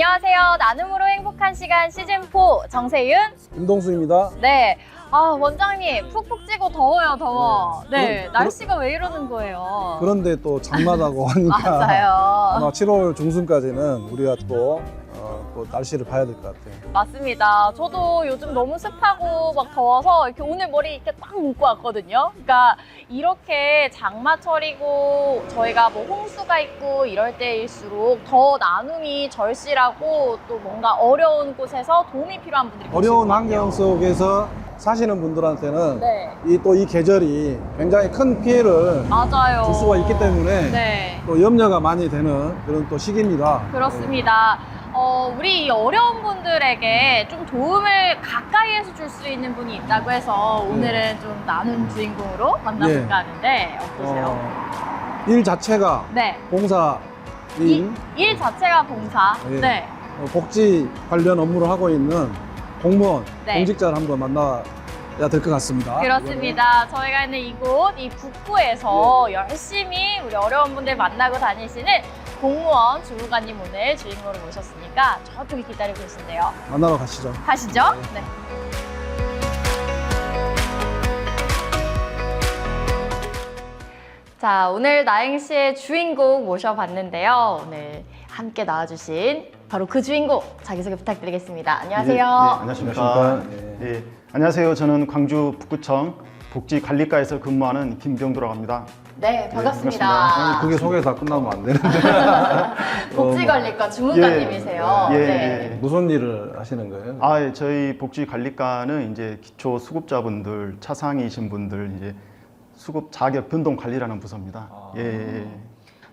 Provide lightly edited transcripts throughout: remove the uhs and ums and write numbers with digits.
안녕하세요. 나눔으로 행복한 시간 시즌4 정세윤, 임동수입니다. 네. 원장님 푹푹 찌고 더워요, 더워. 네, 날씨가 왜 이러는 거예요? 그런데 또 장마다고 하니까 맞아요. 아마 7월 중순까지는 우리가 또 날씨를 봐야 될 것 같아요. 맞습니다. 저도 요즘 너무 습하고 막 더워서 이렇게 오늘 머리 이렇게 딱 묶고 왔거든요. 그러니까 이렇게 장마철이고 저희가 뭐 홍수가 있고 이럴 때일수록 더 나눔이 절실하고 또 뭔가 어려운 곳에서 도움이 필요한 분들이 어려운 계실 것 환경 같아요. 속에서 사시는 분들한테는 네. 이 계절이 굉장히 큰 피해를 맞아요. 줄 수가 있기 때문에 네. 또 염려가 많이 되는 그런 또 시기입니다. 그렇습니다. 우리 이 어려운 분들에게 좀 도움을 가까이에서 줄 수 있는 분이 있다고 해서 오늘은 좀 나눔 주인공으로 만나볼까 하는데 어떠세요? 일 자체가 네. 봉사인 일 자체가 봉사. 예. 네. 복지 관련 업무를 하고 있는 공무원, 네. 공직자를 한번 만나야 될 것 같습니다. 그렇습니다. 저희가 있는 이곳, 이 북부에서 열심히 우리 어려운 분들 만나고 다니시는 공무원 주무관님 오늘 주인공으로 모셨으니까 저쪽에 기다리고 계신데요. 만나러 가시죠. 가시죠. 네. 자, 오늘 나행시의 주인공 모셔봤는데요. 오늘 함께 나와주신 바로 그 주인공 자기소개 부탁드리겠습니다. 안녕하세요. 네, 안녕하십니까. 네. 네, 안녕하세요. 저는 광주 북구청 복지관리과에서 근무하는 김병두라고 합니다. 네, 반갑습니다. 반갑습니다. 그게 소개 다 끝나면 안 되는데. 복지관리과 주무관님이세요. 예, 네. 예. 무슨 일을 하시는 거예요? 예, 저희 복지관리과는 이제 기초 수급자분들, 차상이신 분들 이제 수급 자격 변동 관리라는 부서입니다. 예.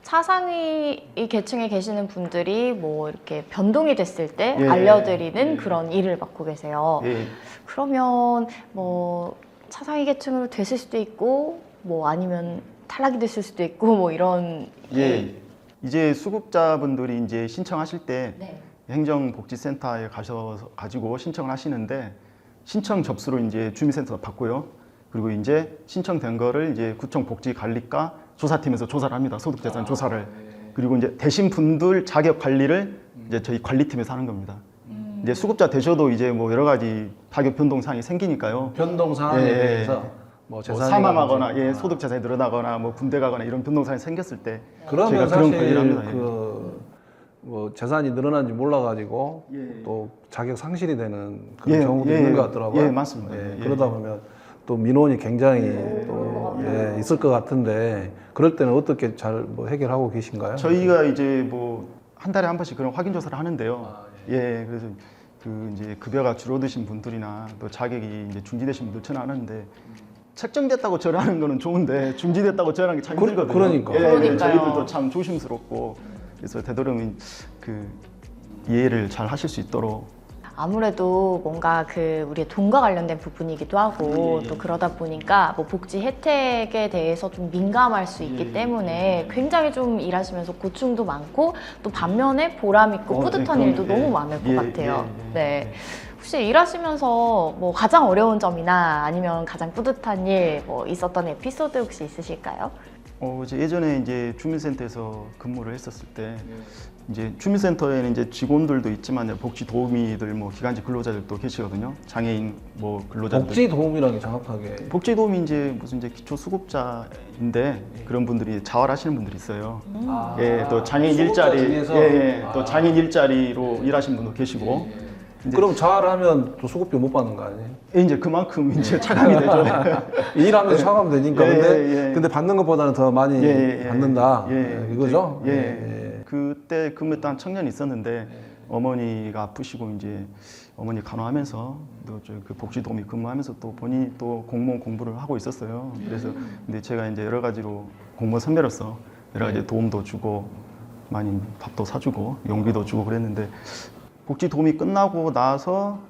차상위 이 계층에 계시는 분들이 뭐 이렇게 변동이 됐을 때 예. 알려드리는 그런 일을 맡고 계세요. 예. 그러면 뭐 차상위 계층으로 됐을 수도 있고 뭐 아니면 탈락이 됐을 수도 있고 뭐 이런 예. 이제 수급자분들이 이제 신청하실 때 네. 행정복지센터에 가지고 신청을 하시는데 신청 접수로 이제 주민센터가 받고요. 그리고 이제 신청된 거를 이제 구청 복지관리과 조사팀에서 조사를 합니다. 소득재산 조사를. 그리고 이제 되신 분들 자격 관리를 이제 저희 관리팀에서 하는 겁니다. 이제 수급자 되셔도 이제 뭐 여러 가지 자격 변동 사항이 생기니까요. 변동 사항에 예, 대해서 뭐 뭐 재산이 사망하거나 소득 재산이 늘어나거나 뭐 군대 가거나 이런 변동 사항이 생겼을 때 그러면 제가 그런 관리를 사실 합니다. 뭐 재산이 늘어난지 몰라가지고 예. 또 자격 상실이 되는 그런 예, 경우도 예, 있는 것 같더라고요. 예, 맞습니다. 예. 그러다 보면 또 민원이 굉장히 또 있을 것 같은데 그럴 때는 어떻게 잘 뭐 해결하고 계신가요? 저희가 이제 뭐 한 달에 한 번씩 그런 확인 조사를 하는데요. 그래서 그 이제 급여가 줄어드신 분들이나 또 자격이 이제 중지되신 분들 전화하는데 책정됐다고 전화하는 거는 좋은데 중지됐다고 전화하는 게 참 힘들거든요. 그러니까. 그러니까요. 저희들도 참 조심스럽고 그래서 되도록이면 그 이해를 잘 하실 수 있도록. 아무래도 뭔가 그 우리의 돈과 관련된 부분이기도 하고 또 그러다 보니까 뭐 복지 혜택에 대해서 좀 민감할 수 있기 때문에 굉장히 좀 일하시면서 고충도 많고 또 반면에 보람 있고 뿌듯한 일도 너무 많을 것 같아요. 네. 혹시 일하시면서 뭐 가장 어려운 점이나 아니면 가장 뿌듯한 일 뭐 있었던 에피소드 혹시 있으실까요? 이제 예전에 이제 주민센터에서 근무를 했었을 때 이제 주민센터에는 이제 직원들도 있지만 복지 도우미들 뭐 기간제 근로자들도 계시거든요. 장애인 뭐 근로자들. 복지 도움이라는 게 정확하게 복지 도우미 이제 무슨 이제 기초 수급자인데 그런 분들이 자활하시는 분들이 있어요. 또 장애인 수급자 일자리, 중에서? 또 장애인 일자리로 일하시는 분도 계시고. 이제 그럼 자활하면 또 수급료 못 받는 거 아니에요? 이제 그만큼 이제 차감이 되죠. 일하면서 차가면 되니까 예. 근데 받는 것보다는 더 많이 받는다 이거죠? 그때 근무했던 청년이 있었는데 어머니가 아프시고 이제 어머니 간호하면서 또 그 복지 도우미 근무하면서 또 본인이 또 공무원 공부를 하고 있었어요. 그래서 근데 제가 이제 여러 가지로 공무원 선배로서 여러 가지 도움도 주고 많이 밥도 사주고 용기도 주고 그랬는데 복지 도우미 끝나고 나서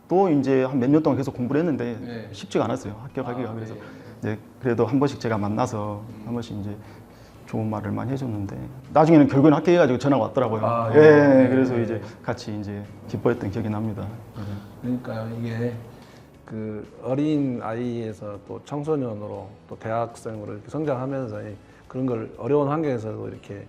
또 이제 한 몇 년 동안 계속 공부를 했는데 쉽지가 않았어요. 합격하기가. 그래서 이제 그래도 한 번씩 제가 만나서 한 번씩 이제 좋은 말을 많이 해줬는데 나중에는 결국엔 합격해가지고 전화가 왔더라고요. 그래서 이제 같이 이제 기뻐했던 기억이 납니다. 그러니까요, 이게 그 어린 아이에서 또 청소년으로 또 대학생으로 이렇게 성장하면서 그런 걸 어려운 환경에서도 이렇게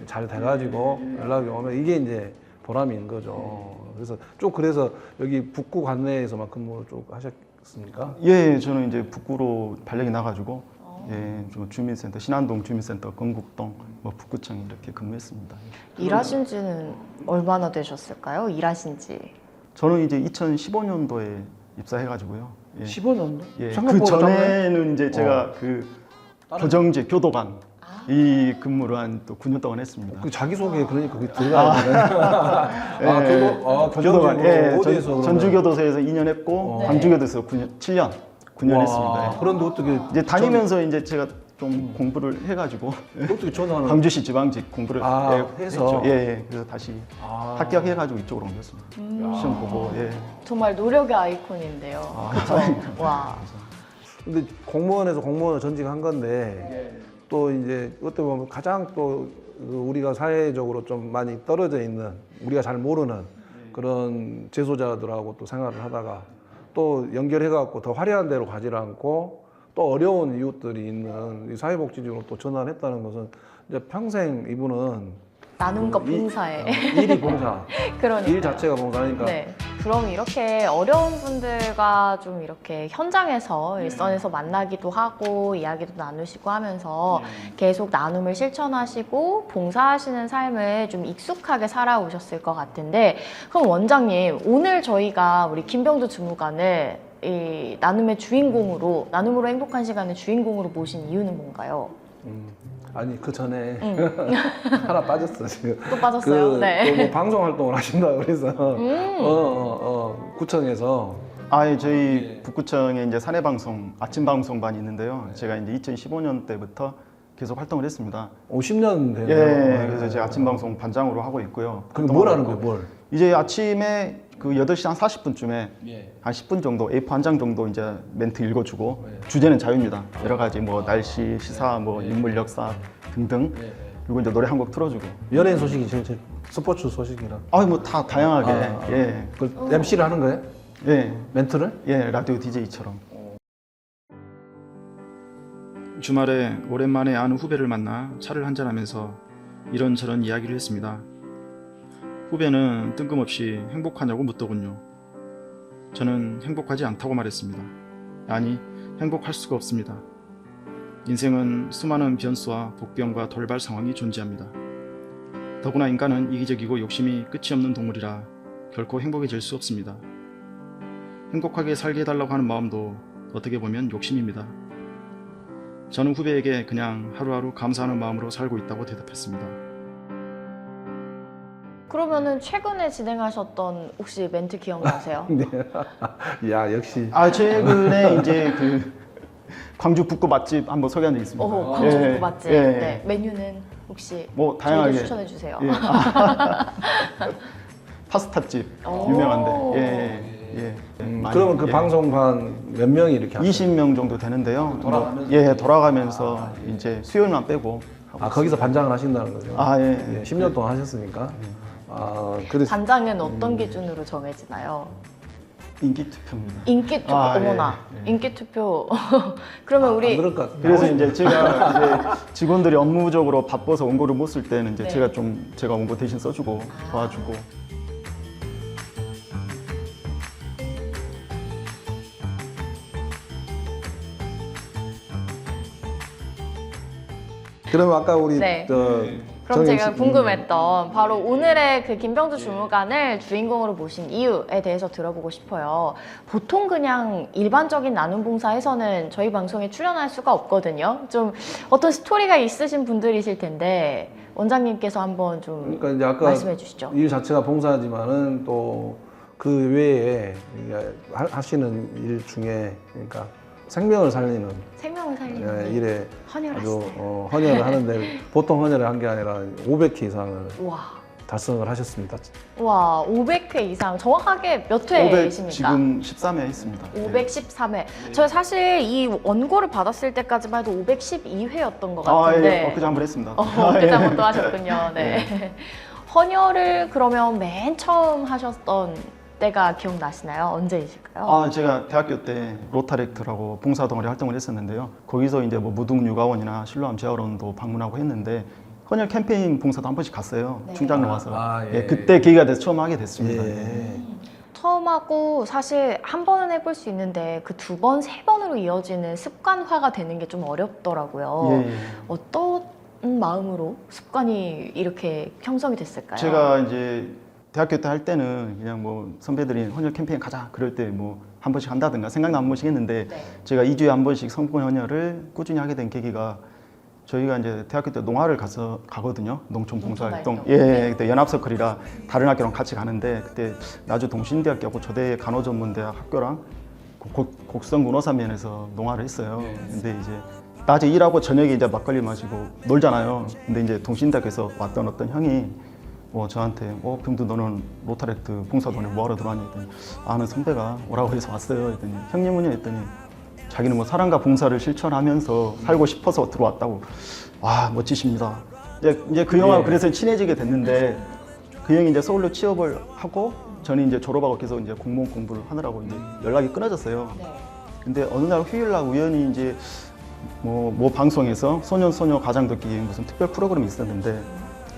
잘 돼가지고 연락이 오면 이게 이제 보람이 있는 거죠. 그래서 쭉 그래서 여기 북구 관내에서만 근무를 쭉 하셨습니까? 예, 저는 이제 북구로 발령이 나가지고 예, 좀 주민센터, 신안동 주민센터, 건국동, 뭐 북구청 이렇게 근무했습니다. 일하신 지는 얼마나 되셨을까요? 일하신 지. 저는 이제 2015년도에 입사해가지고요. 예. 15년도? 예, 그 생각보다 짧네. 전에는 이제 제가 그 교정제 교도관 이 근무를 한 또 9년 동안 했습니다. 그 자기소개 그러니까 그게 들어가야 되네. 교도관, 어디에서? 전주교도소에서 2년 했고 광주교도소 9년 했습니다. 예. 그런데 어떻게 이제 다니면서 이제 제가 좀 공부를 해가지고 어떻게 전화를 광주시 지방직 공부를 해서 했죠. 예, 그래서 다시 합격해가지고 이쪽으로 옮겼습니다. 시험 보고 예. 정말 노력의 아이콘인데요. 그렇죠. 와. 근데 공무원에서 공무원을 전직한 건데 또 이제 어떻게 보면 가장 또 우리가 사회적으로 좀 많이 떨어져 있는 우리가 잘 모르는 그런 재소자들하고 또 생활을 하다가 또 연결해 갖고 더 화려한 데로 가지 않고 또 어려운 이웃들이 있는 이 사회복지직으로 또 전환했다는 것은 이제 평생 이분은 나눔과 봉사에. 일이 봉사, 그러니까. 일 자체가 봉사니까. 네. 그럼 이렇게 어려운 분들과 좀 이렇게 현장에서 일선에서 만나기도 하고 이야기도 나누시고 하면서 계속 나눔을 실천하시고 봉사하시는 삶을 좀 익숙하게 살아오셨을 것 같은데, 그럼 원장님, 오늘 저희가 우리 김병두 주무관을 이 나눔의 주인공으로, 나눔으로 행복한 시간의 주인공으로 모신 이유는 뭔가요? 아니 그 전에 하나 빠졌어 지금. 또 빠졌어요? 네. 뭐 방송 활동을 하신다 그래서 구청에서 아, 저희 북구청에 이제 사내방송 아침 방송반이 있는데요. 제가 이제 2015년 때부터 계속 활동을 했습니다. 50년 되네요. 예, 그래서 제가 아침 방송 반장으로 하고 있고요. 그럼 뭘 하는 거예요? 뭘? 이제 아침에 그 8시 한 40분쯤에 한 10분 정도 A4 한 장 정도 이제 멘트 읽어주고 주제는 자유입니다. 여러 가지 뭐 날씨, 시사, 뭐 인물 역사 등등. 그리고 이제 노래 한 곡 틀어주고. 연예인 소식이 제일 스포츠 소식이라. 아, 뭐 다 다양하게. 예, 그 MC를 하는 거예요? 예, 멘트를? 예, 라디오 DJ처럼. 주말에 오랜만에 아는 후배를 만나 차를 한잔하면서 이런저런 이야기를 했습니다. 후배는 뜬금없이 행복하냐고 묻더군요. 저는 행복하지 않다고 말했습니다. 아니, 행복할 수가 없습니다. 인생은 수많은 변수와 복병과 돌발 상황이 존재합니다. 더구나 인간은 이기적이고 욕심이 끝이 없는 동물이라 결코 행복해질 수 없습니다. 행복하게 살게 해달라고 하는 마음도 어떻게 보면 욕심입니다. 저는 후배에게 그냥 하루하루 감사하는 마음으로 살고 있다고 대답했습니다. 그러면은 최근에 진행하셨던 혹시 멘트 기억나세요? 네. 야 역시. 아, 최근에 이제 그 광주 북구 맛집 한번 소개한 적 있습니다. 오, 광주 예, 북구 맛집. 예. 네, 메뉴는 혹시 뭐 다양하게 저희도 추천해 주세요. 예. 파스타집 오. 유명한데. 예. 많이, 그러면 그 예. 방송반 몇 명이 이렇게 하세요? 20명 정도 되는데요. 돌아가면서? 예, 돌아가면서 이제 수요일만 빼고 하고 아 거기서 반장을 하신다는 거죠? 아, 예. 예, 10년 동안 하셨으니까. 아 그래서 반장은 어떤 기준으로 정해지나요? 인기 투표입니다. 인기 투표, 아, 예, 어머나, 예. 인기 투표. 그러면 우리 안 그럴 것 같아요. 그래서 이제 제가 이제 직원들이 업무적으로 바빠서 원고를 못 쓸 때는 이제 네. 제가 원고 대신 써주고 도와주고. 그러면 아까 우리 네. 그럼 정혜 제가 씨, 궁금했던 바로 오늘의 그 김병주 주무관을 주인공으로 모신 이유에 대해서 들어보고 싶어요. 보통 그냥 일반적인 나눔 봉사에서는 저희 방송에 출연할 수가 없거든요. 좀 어떤 스토리가 있으신 분들이실 텐데 원장님께서 한번 좀 그러니까 이제 아까 말씀해 주시죠. 일 자체가 봉사지만은 또 그 외에 하시는 일 중에 그러니까 생명을 살리는 생명을 살리는 일에 헌혈하시네. 아주 헌혈을 하는데 보통 헌혈을 한 게 아니라 500회 이상을 와, 달성을 하셨습니다. 와, 500회 이상. 정확하게 몇 500 회이십니까? 지금 13회 했습니다. 513회. 저 사실 이 원고를 받았을 때까지만 해도 512회였던 것 아, 같은데. 예, 엊그제 한번 했습니다. 엊그제 한번 또 하셨군요. 네. 헌혈을 그러면 맨 처음 하셨던 때가 기억나시나요? 언제이실까요? 아, 제가 대학교 때 로타렉트라고 봉사동아리 활동을 했었는데요. 거기서 이제 뭐 무등육아원이나 실로암 재활원도 방문하고 했는데 헌혈 캠페인 봉사도 한 번씩 갔어요. 네. 충장로 와서. 아, 예. 예, 그때 계기가 돼서 처음 하게 됐습니다. 예. 처음 하고 사실 한 번은 해볼 수 있는데 그 두 번, 세 번으로 이어지는 습관화가 되는 게 좀 어렵더라고요. 예, 예. 어떤 마음으로 습관이 이렇게 형성이 됐을까요? 제가 이제 대학교 때 할 때는 그냥 뭐 선배들이 헌혈 캠페인 가자 그럴 때 뭐 한 번씩 한다든가 생각나 한 번씩 했는데 네. 제가 2주에 한 번씩 성분 헌혈을 꾸준히 하게 된 계기가 저희가 이제 대학교 때 농화를 가거든요. 농촌 봉사활동. 농촌 예, 그때 연합서클이라 다른 학교랑 같이 가는데 그때 나주 동신대학교하고 저대 간호전문대학 학교랑 곡성 문어산면에서 농화를 했어요. 근데 이제 낮에 일하고 저녁에 이제 막걸리 마시고 놀잖아요. 근데 이제 동신대학교에서 왔던 어떤 형이 저한테 병두 너는 로타렉트 봉사돈에 뭐하러 들어왔니? 했더니 아는 선배가 오라고 해서 왔어요. 했더니 형님은요? 했더니 자기는 뭐 사랑과 봉사를 실천하면서 살고 싶어서 들어왔다고. 와 멋지십니다. 이제 그 형하고 그래서 친해지게 됐는데 그 형이 이제 서울로 취업을 하고 저는 이제 졸업하고 계속 이제 공무원 공부를 하느라고 이제 연락이 끊어졌어요. 네. 근데 어느 날 휴일날 우연히 이제 뭐 방송에서 소년 가장 듣기 무슨 특별 프로그램이 있었는데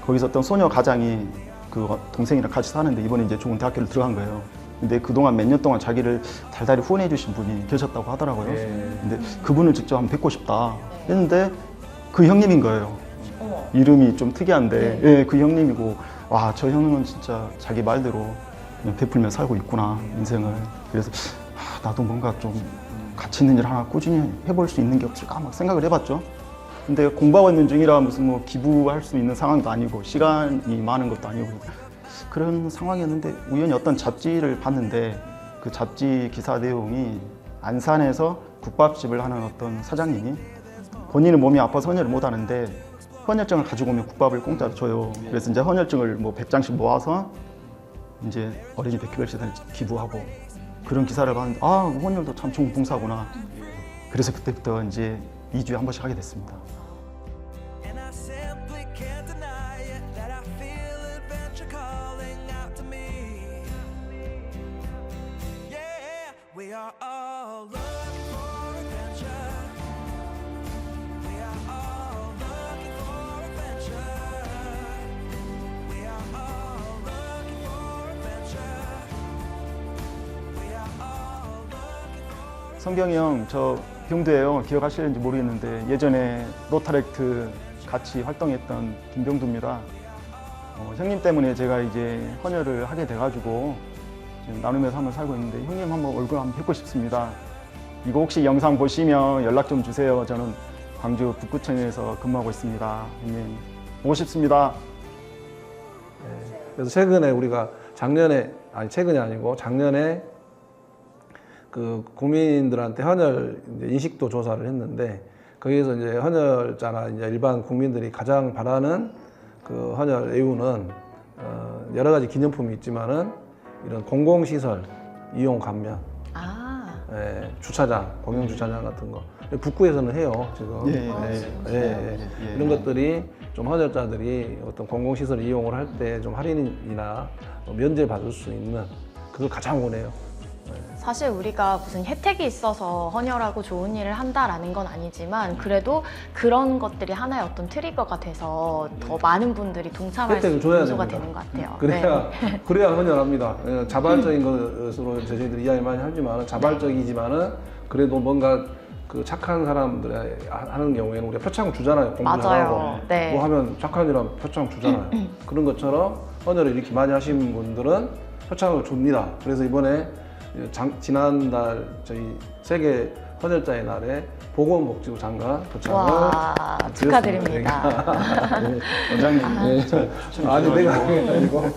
거기서 어떤 소녀 가장이 그 동생이랑 같이 사는데 이번에 이제 좋은 대학교를 들어간 거예요. 근데 그동안 몇 년 동안 자기를 달달이 후원해 주신 분이 계셨다고 하더라고요. 근데 그분을 직접 한번 뵙고 싶다 했는데 그 형님인 거예요. 어머. 이름이 좀 특이한데 예, 그 형님이고 와, 저 형은 진짜 자기 말대로 그냥 베풀며 살고 있구나 인생을. 그래서 나도 뭔가 좀 가치 있는 일 하나 꾸준히 해볼 수 있는 게 없을까 막 생각을 해봤죠. 근데 공부하고 있는 중이라 무슨 뭐 기부할 수 있는 상황도 아니고 시간이 많은 것도 아니고 그런 상황이었는데 우연히 어떤 잡지를 봤는데 그 잡지 기사 내용이 안산에서 국밥집을 하는 어떤 사장님이 본인은 몸이 아파서 헌혈을 못 하는데 헌혈증을 가지고 오면 국밥을 공짜로 줘요. 그래서 이제 헌혈증을 뭐 100장씩 모아서 이제 어린이 백혈시단에 기부하고 그런 기사를 봤는데 헌혈도 참 좋은 봉사구나. 그래서 그때부터 이제 2주에 한 번씩 하게 됐습니다. And I simply can't deny it that I feel adventure calling out to me. Yeah, we are all looking for adventure. We are all looking for adventure. We are all looking for adventure. We are all looking for 성경이 형, 저 병두예요. 기억하실는지 모르겠는데 예전에 로타렉트 같이 활동했던 김병두입니다. 형님 때문에 제가 이제 헌혈을 하게 돼가지고 지금 나눔의 삶을 살고 있는데 형님 한번 얼굴 한번 뵙고 싶습니다. 이거 혹시 영상 보시면 연락 좀 주세요. 저는 광주 북구청에서 근무하고 있습니다. 형님 보고 싶습니다. 그래서 최근에 우리가 최근이 아니고 작년에 그 국민들한테 헌혈 이제 인식도 조사를 했는데 거기에서 이제 헌혈자나 이제 일반 국민들이 가장 바라는 그 헌혈 애우는 여러 가지 기념품이 있지만은 이런 공공시설 이용 감면, 주차장, 공영 주차장 같은 거 북구에서는 해요 지금. 이런 것들이 좀 헌혈자들이 어떤 공공시설 이용을 할 때 좀 할인이나 면제 받을 수 있는 그걸 가장 원해요. 사실 우리가 무슨 혜택이 있어서 헌혈하고 좋은 일을 한다라는 건 아니지만 그래도 그런 것들이 하나의 어떤 트리거가 돼서 더 많은 분들이 동참할 수 혜택을 있는 줘야 구조가 됩니다. 되는 것 같아요. 그래야 헌혈합니다. 자발적인 것으로 저희들이 이야기 많이 하지만 자발적이지만은 그래도 뭔가 그 착한 사람들 하는 경우에는 우리가 표창 주잖아요. 공부 맞아요. 잘하고 네. 뭐 하면 착한이라면 표창 주잖아요. 그런 것처럼 헌혈을 이렇게 많이 하신 분들은 표창을 줍니다. 그래서 이번에 지난달 저희 세계 헌혈자의 날에 보건복지부 장관 표창을 와, 축하드립니다. 원장님 아니 내가 아니고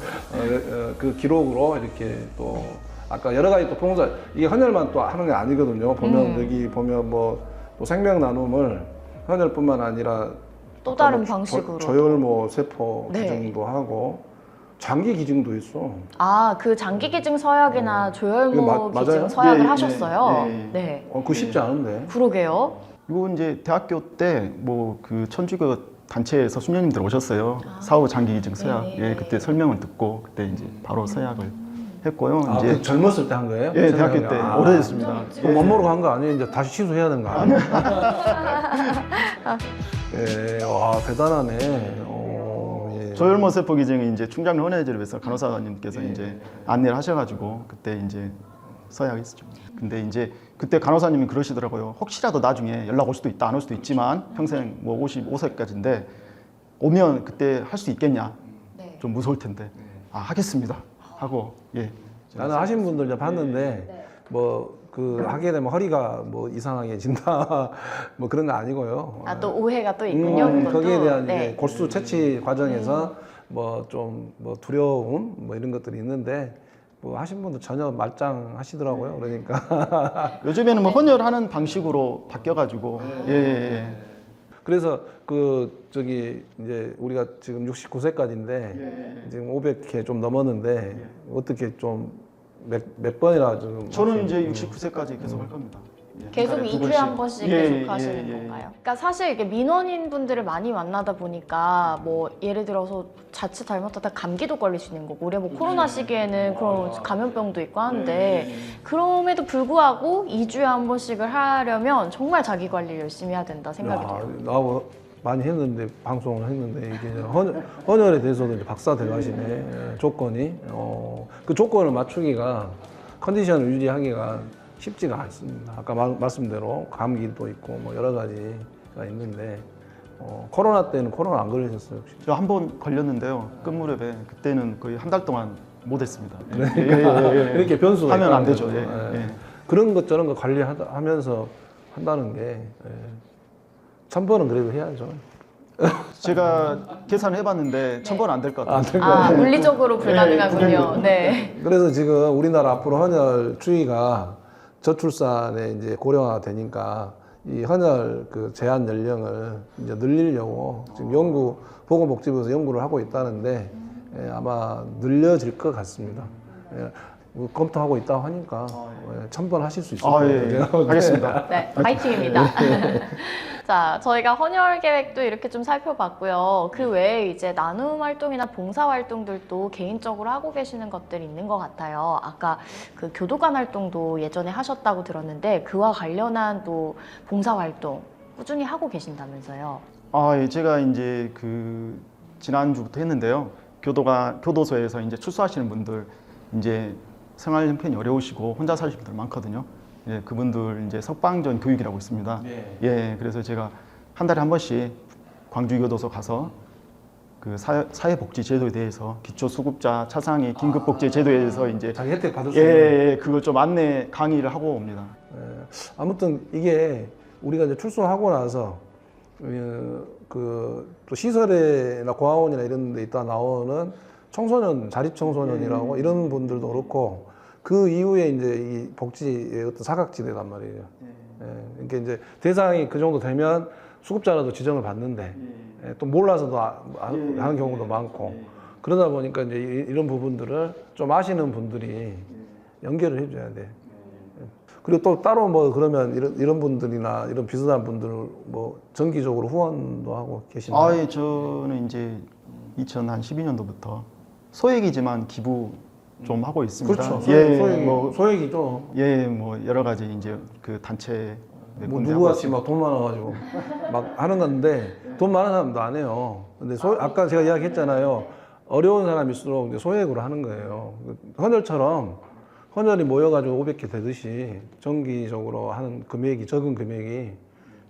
그 기록으로 이렇게 또 아까 여러 가지 또 봉사 이게 헌혈만 또 하는 게 아니거든요. 보면 여기 보면 뭐 또 생명 나눔을 헌혈뿐만 아니라 또 다른 뭐 방식으로. 저혈모 세포 네. 기증도 하고 장기 기증도 있어. 그 장기 기증 서약이나 이거 조혈모 맞아요? 기증 서약을 예, 예, 하셨어요. 예, 예. 네. 그거 쉽지 않은데. 그러게요. 이거 이제 대학교 때 뭐 그 천주교 단체에서 수녀님들 오셨어요. 사후 장기 기증 서약. 네. 예, 그때 설명을 듣고 그때 이제 바로 서약을 했고요. 이제 이제 젊었을 때 한 거예요? 예, 대학교 때 오래됐습니다. 그럼 못 모르고 한 거 아니에요? 이제 다시 취소해야 되는 거 아니에요? 예, 와 대단하네. 조혈모 세포 기증이 이제 충장로 헌혈제를 위해서 간호사님께서 이제 안내를 하셔가지고 그때 이제 서약했었죠. 근데 이제 그때 간호사님이 그러시더라고요. 혹시라도 나중에 연락 올 수도 있다, 안 올 수도 있지만 평생 뭐 55세까지인데 오면 그때 할 수 있겠냐? 네. 좀 무서울 텐데. 아, 하겠습니다. 하고 예. 나는 하신 분들 이제 봤는데 네. 뭐 그 하게 되면 허리가 뭐 이상하게 진다 뭐 그런 거 아니고요. 아, 또 오해가 또 있군요. 그것도. 거기에 대한 네. 이제 골수 채취 과정에서 뭐 좀 뭐 두려움 뭐 이런 것들이 있는데 뭐 하신 분들 전혀 말짱하시더라고요. 그러니까 요즘에는 뭐 헌혈하는 방식으로 바뀌어가지고 예, 예, 예. 그래서 그 저기 이제 우리가 지금 69세까지인데 지금 500회 좀 넘었는데 어떻게 좀 몇 번이나 지금 저는 이제 69세까지 계속 할 겁니다. 예. 계속 두 2주에 한 번씩 예, 계속 예, 하시는 예, 예. 건가요? 그러니까 사실 이게 민원인 분들을 많이 만나다 보니까 뭐 예를 들어서 자칫 잘못하다 감기도 걸릴 수 있는 거고, 올해 뭐 코로나 시기에는 그런 감염병도 있고 하는데 그럼에도 불구하고 2주에 한 번씩을 하려면 정말 자기 관리를 열심히 해야 된다 생각이 돼요. 나하고 많이 했는데 방송을 했는데 이게 헌혈에 대해서도 이제 박사 돼가시네 조건이 그 조건을 맞추기가 컨디션을 유지하기가 쉽지가 않습니다. 아까 말씀대로 감기도 있고 뭐 여러 가지가 있는데 코로나 때는 코로나 안 걸리셨어요 혹시? 저 한 번 걸렸는데요. 끝무렵에 그때는 거의 한 달 동안 못했습니다. 그러니까 이렇게 변수가 하면 안 있다는 되죠. 거죠. 예, 예. 그런 것 저런 거 관리하면서 한다는 게 1000번은 그래도 해야죠. 제가 계산을 해봤는데 1000번 안 될 것 같아요. 아, 물리적으로 불가능하군요. 네. 그래서 지금 우리나라 앞으로 헌혈 추이가 저출산에 이제 고령화가 되니까 이 헌혈 그 제한 연령을 이제 늘리려고 지금 보건복지부에서 연구를 하고 있다는데 아마 늘려질 것 같습니다. 뭐 검토하고 있다고 하니까 1000번 하실 수 있을 아, 거예요. 예, 예. 하겠습니다. 네, 파이팅입니다. 자, 저희가 헌혈 계획도 이렇게 좀 살펴봤고요. 그 외에 이제 나눔 활동이나 봉사 활동들도 개인적으로 하고 계시는 것들이 있는 것 같아요. 아까 그 교도관 활동도 예전에 하셨다고 들었는데 그와 관련한 또 봉사 활동 꾸준히 하고 계신다면서요. 아, 예, 제가 이제 그 지난주부터 했는데요. 교도소에서 이제 출소하시는 분들 이제 생활 형편이 어려우시고 혼자 사시는 분들 많거든요. 예, 그분들 이제 석방전 교육이라고 있습니다. 예, 그래서 제가 한 달에 한 번씩 광주교도소 가서 그 사회복지 제도에 대해서 기초수급자 차상위 긴급복지 제도에 대해서 이제 자기 혜택 받을 수 예, 있는. 예, 그걸 좀 안내 강의를 하고 옵니다. 아무튼 이게 우리가 이제 출소하고 나서 그 또 시설이나 고아원이나 이런 데 있다 나오는 청소년, 자립청소년이라고 이런 분들도 그렇고 그 이후에 이제 이 복지의 어떤 사각지대란 말이에요. 그러니까 이제 대상이 그 정도 되면 수급자라도 지정을 받는데 또 몰라서도 하는 경우도 많고 그러다 보니까 이제 이런 부분들을 좀 아시는 분들이 연결을 해줘야 돼. 그리고 또 따로 뭐 그러면 이런 분들이나 이런 비슷한 분들 뭐 정기적으로 후원도 하고 계시나요? 아, 예, 저는 이제 2012년도부터 소액이지만 기부 좀 하고 있습니다. 그렇죠. 예, 소액이죠. 예, 뭐 여러 가지 이제 그 단체 몇 뭐 군데 하고 누구같이 있습니다. 막 돈 많아가지고 막 하는 건데 돈 많은 사람도 안 해요. 근데 아까 제가 이야기했잖아요. 어려운 사람일수록 이제 소액으로 하는 거예요. 헌혈처럼 헌혈이 모여가지고 500개 되듯이 정기적으로 하는 금액이 적은 금액이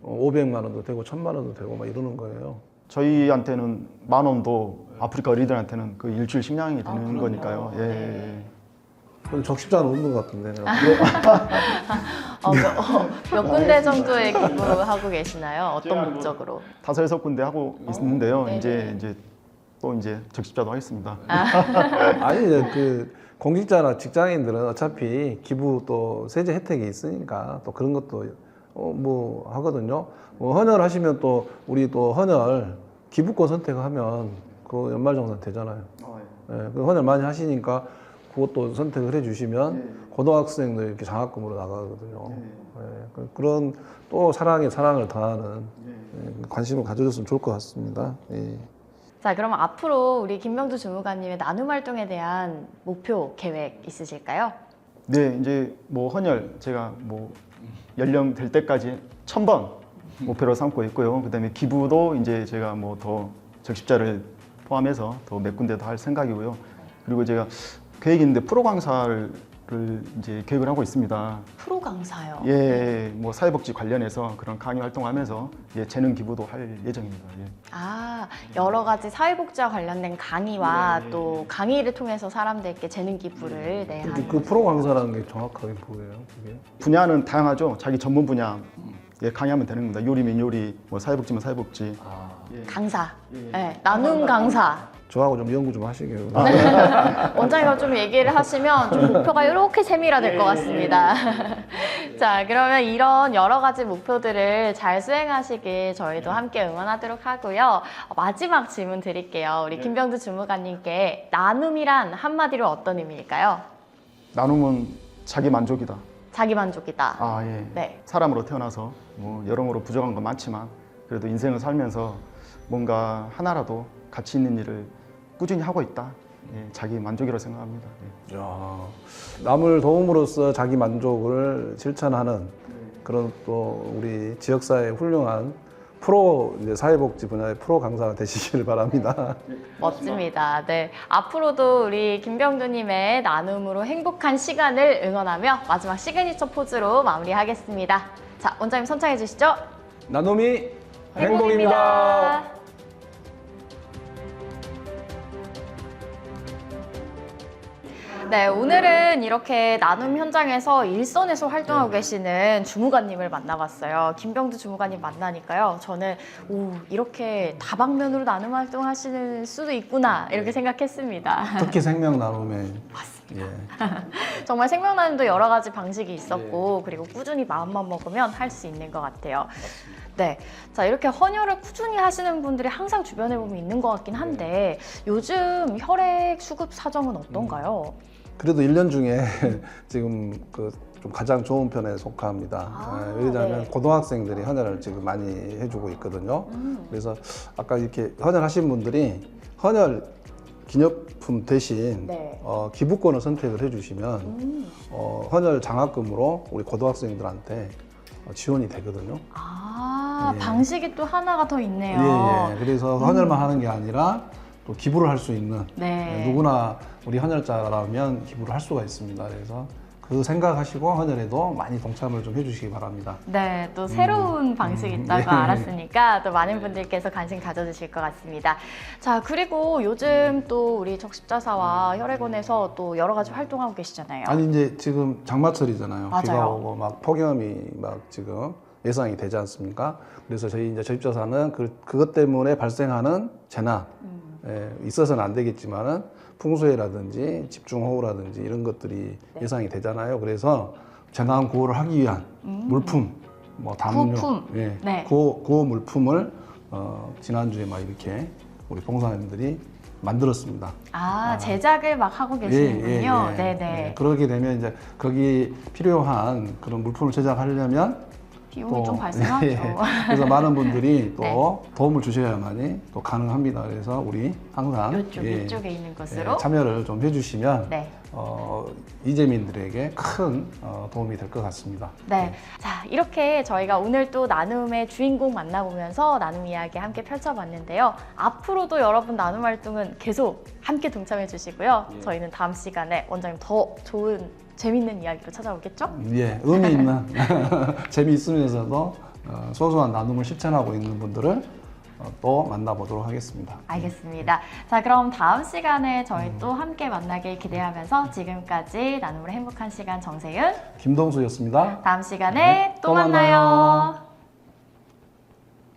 500만 원도 되고 1000만 원도 되고 막 이러는 거예요. 저희한테는 10,000원도 아프리카 어린이들한테는 그 일주일 식량이 되는 거니까요. 예, 예. 근데 적십자는 없는 것 같은데. 몇 군데 정도의 기부하고 계시나요? 어떤 목적으로? 5-6군데 하고 있는데요. 네. 이제 또 이제 적십자도 하겠습니다. 아니 이제 그 공직자나 직장인들은 어차피 기부 또 세제 혜택이 있으니까 또 그런 것도 뭐 하거든요. 뭐 헌혈 하시면 또 우리 또 헌혈 기부권 선택하면 그 연말정산 되잖아요. 예, 그 헌혈 많이 하시니까 그것도 선택을 해주시면 고등학생도 이렇게 장학금으로 나가거든요. 예, 그런 또 사랑에 사랑을 더하는 관심을 가져줬으면 좋을 것 같습니다. 예. 자, 그럼 앞으로 우리 김명두 주무관님의 나눔 활동에 대한 목표, 계획 있으실까요? 네, 이제 뭐 헌혈 제가 뭐 연령 될 때까지 1000번 목표로 삼고 있고요. 그다음에 기부도 이제 제가 뭐 더 적십자를 포함해서 더 몇 군데 더 할 생각이고요. 그리고 제가 계획이 있는데 프로 강사를 이제 계획을 하고 있습니다. 프로 강사요. 예, 뭐 사회복지 관련해서 그런 강의 활동하면서 예, 재능 기부도 할 예정입니다. 예. 아, 여러 가지 사회복지와 관련된 강의와 또 강의를 통해서 사람들께 재능 기부를 근데 하는 그 프로 강사라는 게 정확하게 뭐예요? 그게? 분야는 다양하죠. 자기 전문 분야 예, 강의하면 되는 겁니다. 요리면 요리, 뭐 사회복지면 사회복지. 강사, 네, 나눔 강사. 저하고 좀 연구 좀 하시게요. 원장님과 좀 얘기를 하시면 좀 목표가 이렇게 세밀화될 것 같습니다. 자, 그러면 이런 여러 가지 목표들을 잘 수행하시길 저희도 함께 응원하도록 하고요. 마지막 질문 드릴게요. 우리 김병두 주무관님께 나눔이란 한마디로 어떤 의미일까요? 나눔은 자기 만족이다. 자기 만족이다. 아 예. 네. 사람으로 태어나서 뭐 여러모로 부족한 건 많지만 그래도 인생을 살면서 뭔가 하나라도 가치 있는 일을 꾸준히 하고 있다. 예, 자기 만족이라고 생각합니다. 예. 야, 남을 도움으로써 자기 만족을 실천하는 그런 또 우리 지역사회의 훌륭한 프로 이제 사회복지 분야의 프로 강사가 되시길 바랍니다. 멋집니다. 네. 앞으로도 우리 김병두님의 나눔으로 행복한 시간을 응원하며 마지막 시그니처 포즈로 마무리하겠습니다. 자, 원장님 선창해 주시죠. 나눔이 행복입니다. 네, 오늘은 이렇게 나눔 현장에서 일선에서 활동하고 계시는 주무관님을 만나봤어요. 김병두 주무관님 만나니까요. 저는 이렇게 다방면으로 나눔 활동하시는 수도 있구나 이렇게 생각했습니다. 특히 생명 나눔에 맞습니다. 예. 정말 생명 나눔도 여러 가지 방식이 있었고 그리고 꾸준히 마음만 먹으면 할 수 있는 것 같아요. 네, 자 이렇게 헌혈을 꾸준히 하시는 분들이 항상 주변에 보면 있는 것 같긴 한데 요즘 혈액 수급 사정은 어떤가요? 그래도 1년 중에 지금 그 좀 가장 좋은 편에 속합니다. 아, 왜냐하면 네. 고등학생들이 헌혈을 지금 많이 해주고 있거든요. 그래서 아까 이렇게 헌혈하신 분들이 헌혈 기념품 대신 네. 기부권을 선택을 해주시면 헌혈 장학금으로 우리 고등학생들한테 지원이 되거든요. 아, 예. 방식이 또 하나가 더 있네요. 예, 예. 그래서 헌혈만 하는 게 아니라 또 기부를 할 수 있는 네. 누구나 우리 헌혈자라면 기부를 할 수가 있습니다. 그래서 그 생각하시고 헌혈에도 많이 동참을 좀 해주시기 바랍니다. 네, 또 새로운 방식이 있다고 네. 알았으니까 또 많은 분들께서 관심 가져주실 것 같습니다. 자, 그리고 요즘 또 우리 적십자사와 혈액원에서 또 여러 가지 활동하고 계시잖아요. 아니 이제 지금 장마철이잖아요. 맞아요. 비가 오고 막 폭염이 막 지금 예상이 되지 않습니까? 그래서 저희 이제 적십자사는 그것 때문에 발생하는 재난 있어서는 안 되겠지만은 풍수해라든지 집중호우라든지 이런 것들이 예상이 되잖아요. 그래서 재난 구호를 하기 위한 물품, 뭐 담요, 구품. 예, 네. 구호 물품을 지난주에 막 이렇게 우리 봉사님들이 만들었습니다. 아, 제작을 막 하고 계시는군요. 네네. 예. 그러게 되면 이제 거기 필요한 그런 물품을 제작하려면 비용이 좀 발생하죠. 예. 그래서 많은 분들이 또 네. 도움을 주셔야만이 또 가능합니다. 그래서 우리 항상 이쪽에 있는 것으로. 참여를 좀 해주시면 네. 이재민들에게 큰 도움이 될 것 같습니다. 네. 자, 이렇게 저희가 오늘 또 나눔의 주인공 만나보면서 나눔 이야기 함께 펼쳐봤는데요. 앞으로도 여러분 나눔 활동은 계속 함께 동참해 주시고요. 저희는 다음 시간에 원장님 더 좋은 재밌는 이야기로 찾아오겠죠? 예, 의미 있는 재미있으면서도 소소한 나눔을 실천하고 있는 분들을 또 만나보도록 하겠습니다. 알겠습니다. 자, 그럼 다음 시간에 저희 또 함께 만나길 기대하면서 지금까지 나눔으로 행복한 시간 정세윤. 김동수였습니다. 다음 시간에 네, 또 또 만나요. 만나요.